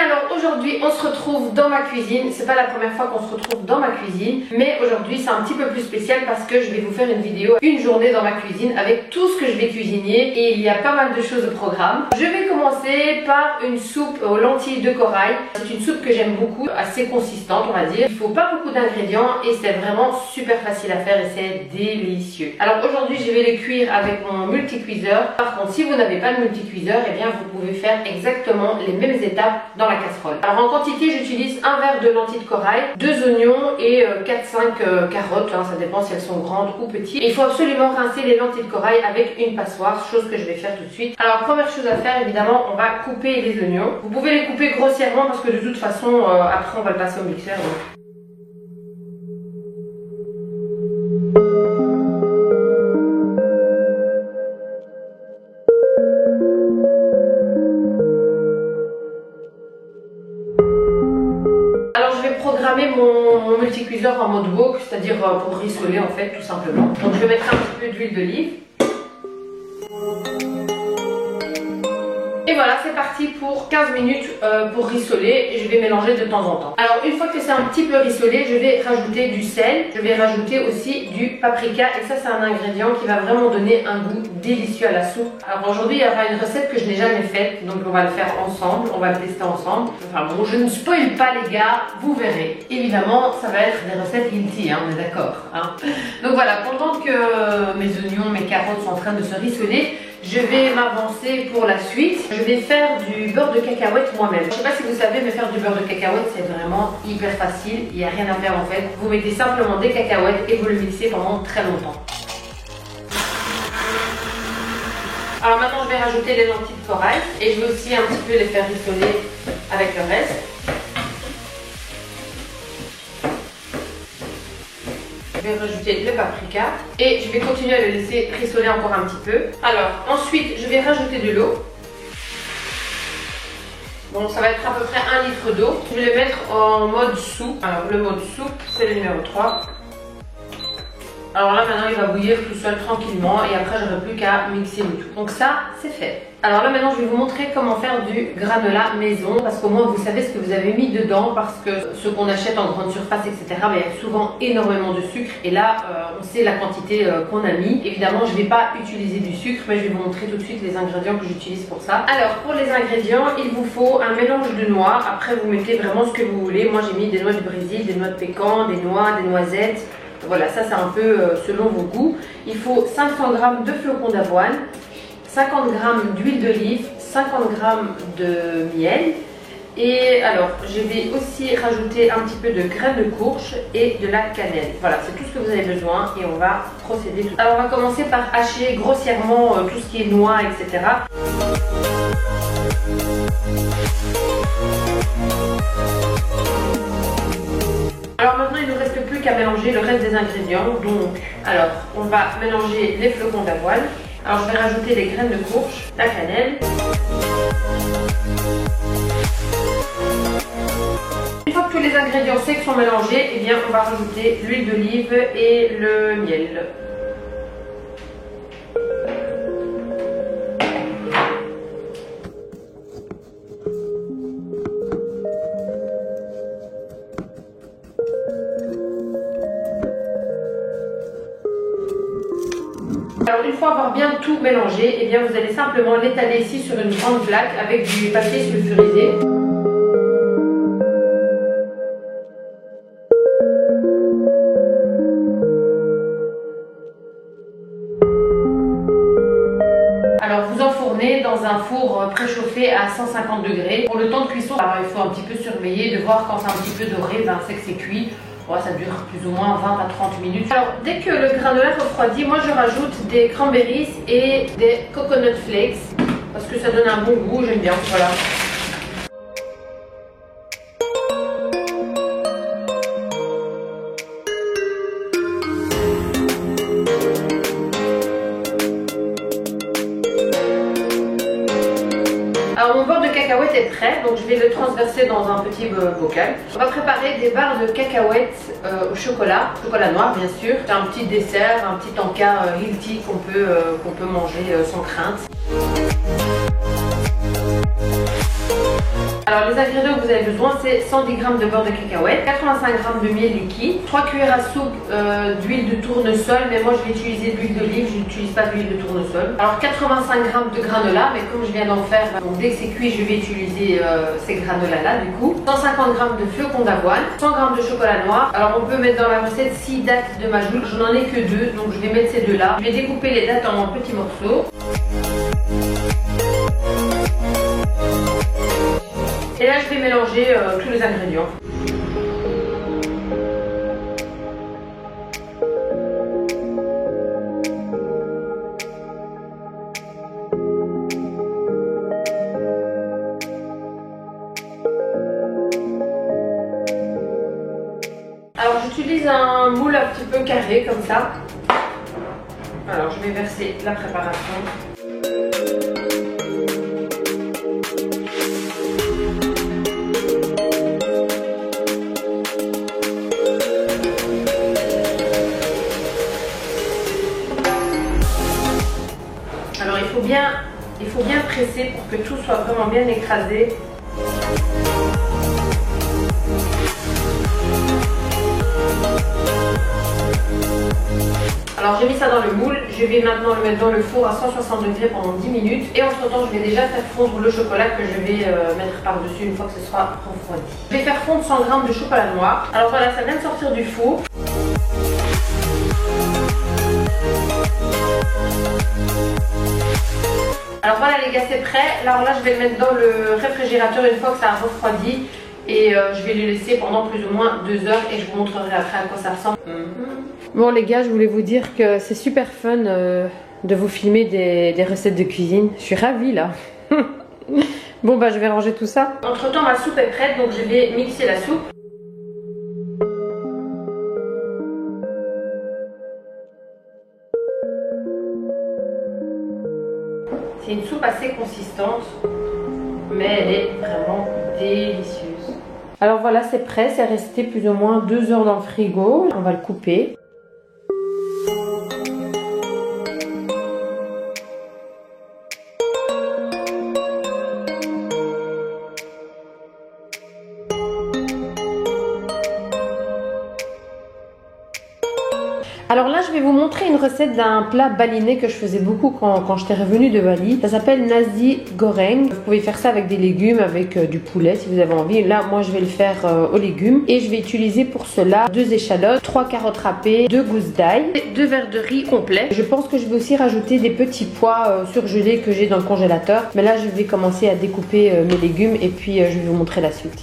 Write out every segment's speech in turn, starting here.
Bien alors aujourd'hui on se retrouve dans ma cuisine. C'est pas la première fois qu'on se retrouve dans ma cuisine, mais aujourd'hui c'est un petit peu plus spécial parce que je vais vous faire une vidéo, une journée dans ma cuisine avec tout ce que je vais cuisiner et il y a pas mal de choses au programme. Je vais commencer par une soupe aux lentilles de corail. C'est une soupe que j'aime beaucoup, assez consistante on va dire. Il faut pas beaucoup d'ingrédients et c'est vraiment super facile à faire et c'est délicieux. Alors aujourd'hui je vais les cuire avec mon multicuiseur. Par contre si vous n'avez pas de multicuiseur, et bien vous pouvez faire exactement les mêmes étapes dans la casserole. Alors en quantité j'utilise un verre de lentilles de corail, 2 oignons et 4-5 carottes, ça dépend si elles sont grandes ou petites. Et il faut absolument rincer les lentilles de corail avec une passoire, chose que je vais faire tout de suite. Alors première chose à faire évidemment, on va couper les oignons. Vous pouvez les couper grossièrement parce que de toute façon après on va le passer au mixeur. Donc. Mon multicuiseur en mode wok, c'est-à-dire pour rissoler en fait tout simplement. Donc je vais mettre un petit peu d'huile d'olive. Et voilà, c'est parti pour 15 minutes pour rissoler. Je vais mélanger de temps en temps. Alors une fois que c'est un petit peu rissolé, je vais rajouter du sel. Je vais rajouter aussi du paprika. Et ça c'est un ingrédient qui va vraiment donner un goût délicieux à la soupe. Alors aujourd'hui il y aura une recette que je n'ai jamais faite. Donc on va le faire ensemble, on va le tester ensemble. Enfin bon, je ne spoil pas les gars, vous verrez. Évidemment ça va être des recettes guilty, on est d'accord. Donc voilà, pendant que mes oignons, mes carottes sont en train de se rissoler, je vais m'avancer pour la suite. Je vais faire du beurre de cacahuète moi-même. Je ne sais pas si vous savez, mais faire du beurre de cacahuète, c'est vraiment hyper facile. Il n'y a rien à faire en fait. Vous mettez simplement des cacahuètes et vous le mixez pendant très longtemps. Alors maintenant, je vais rajouter les lentilles de corail et je vais aussi un petit peu les faire rissoler avec le reste. Je vais rajouter le paprika et je vais continuer à le laisser rissoler encore un petit peu. Alors ensuite je vais rajouter de l'eau. Bon, ça va être à peu près 1 litre d'eau. Je vais le mettre en mode soupe. Alors le mode soupe c'est le numéro 3. Alors là maintenant il va bouillir tout seul tranquillement et après j'aurai plus qu'à mixer le tout. Donc ça c'est fait. Alors là maintenant je vais vous montrer comment faire du granola maison parce qu'au moins vous savez ce que vous avez mis dedans parce que ce qu'on achète en grande surface etc. Il y a souvent énormément de sucre et là on sait la quantité qu'on a mis. Évidemment je ne vais pas utiliser du sucre mais je vais vous montrer tout de suite les ingrédients que j'utilise pour ça. Alors pour les ingrédients il vous faut un mélange de noix. Après vous mettez vraiment ce que vous voulez. Moi j'ai mis des noix de Brésil, des noix de pécan, des noix, des noisettes. Voilà, ça c'est un peu selon vos goûts. Il faut 500 g de flocons d'avoine, 50 g d'huile d'olive, 50 g de miel. Et alors, je vais aussi rajouter un petit peu de graines de courge et de la cannelle. Voilà, c'est tout ce que vous avez besoin et on va procéder. Alors, on va commencer par hacher grossièrement tout ce qui est noix, etc. Alors maintenant il ne nous reste plus qu'à mélanger le reste des ingrédients. Donc, alors on va mélanger les flocons d'avoine. Alors je vais rajouter les graines de courge, la cannelle. Une fois que tous les ingrédients secs sont mélangés, eh bien on va rajouter l'huile d'olive et le miel. Alors une fois avoir bien tout mélangé, eh bien vous allez simplement l'étaler ici sur une grande plaque avec du papier sulfurisé. Alors vous enfournez dans un four préchauffé à 150 degrés. Pour le temps de cuisson, alors, il faut un petit peu surveiller, de voir quand c'est un petit peu doré, c'est que c'est cuit. Ça dure plus ou moins 20 à 30 minutes. Alors dès que le granola refroidit, moi je rajoute des cranberries et des coconut flakes parce que ça donne un bon goût, j'aime bien, voilà. Alors mon beurre de cacahuète est prêt, donc je vais le transverser dans un petit bocal. On va préparer des barres de cacahuètes au chocolat noir bien sûr. C'est un petit dessert, un petit encas healthy qu'on peut manger sans crainte. Alors les ingrédients que vous avez besoin, c'est 110 g de beurre de cacahuète, 85 g de miel liquide, 3 cuillères à soupe d'huile de tournesol, mais moi je vais utiliser de l'huile d'olive, je n'utilise pas d'huile de tournesol. Alors 85 g de granola, mais comme je viens d'en faire, donc dès que c'est cuit, je vais utiliser ces granolas là du coup. 150 g de flocons d'avoine, 100 g de chocolat noir. Alors on peut mettre dans la recette 6 dattes de majoule, je n'en ai que 2, donc je vais mettre ces deux là. Je vais découper les dattes en petits morceaux. Et là, je vais mélanger tous les ingrédients. Alors, j'utilise un moule un petit peu carré comme ça. Alors, je vais verser la préparation. Alors il faut bien presser pour que tout soit vraiment bien écrasé. Alors j'ai mis ça dans le moule, je vais maintenant le mettre dans le four à 160 degrés pendant 10 minutes. Et entre temps je vais déjà faire fondre le chocolat que je vais mettre par dessus une fois que ce sera refroidi. Je vais faire fondre 100 g de chocolat noir. Alors voilà, ça vient de sortir du four. Alors voilà les gars, c'est prêt. Alors là je vais le mettre dans le réfrigérateur une fois que ça a refroidi. Et je vais le laisser pendant plus ou moins 2 heures et je vous montrerai après à quoi ça ressemble. Bon les gars, je voulais vous dire que c'est super fun de vous filmer des recettes de cuisine. Je suis ravie là. Bon bah je vais ranger tout ça. Entre temps ma soupe est prête, donc je vais mixer la soupe. C'est une soupe assez consistante, mais elle est vraiment délicieuse. Alors voilà, c'est prêt, c'est resté plus ou moins 2 heures dans le frigo. On va le couper. Alors là, je vais vous montrer une recette d'un plat balinais que je faisais beaucoup quand j'étais revenue de Bali. Ça s'appelle nasi goreng. Vous pouvez faire ça avec des légumes, avec du poulet si vous avez envie. Là, moi, je vais le faire aux légumes. Et je vais utiliser pour cela 2 échalotes, 3 carottes râpées, 2 gousses d'ail, 2 verres de riz complet. Je pense que je vais aussi rajouter des petits pois surgelés que j'ai dans le congélateur. Mais là, je vais commencer à découper mes légumes et puis je vais vous montrer la suite.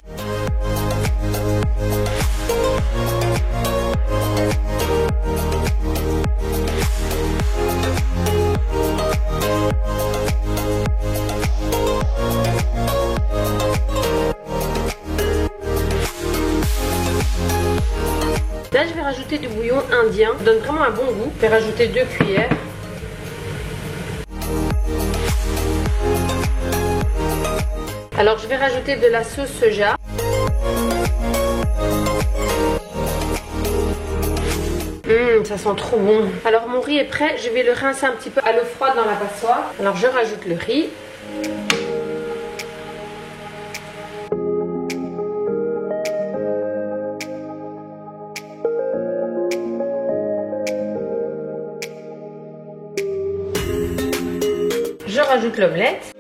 Là, je vais rajouter du bouillon indien. Ça donne vraiment un bon goût. Je vais rajouter 2 cuillères. Alors, je vais rajouter de la sauce soja. Ça sent trop bon. Alors, mon riz est prêt. Je vais le rincer un petit peu à l'eau froide dans la passoire. Alors, je rajoute le riz. Je rajoute l'omelette.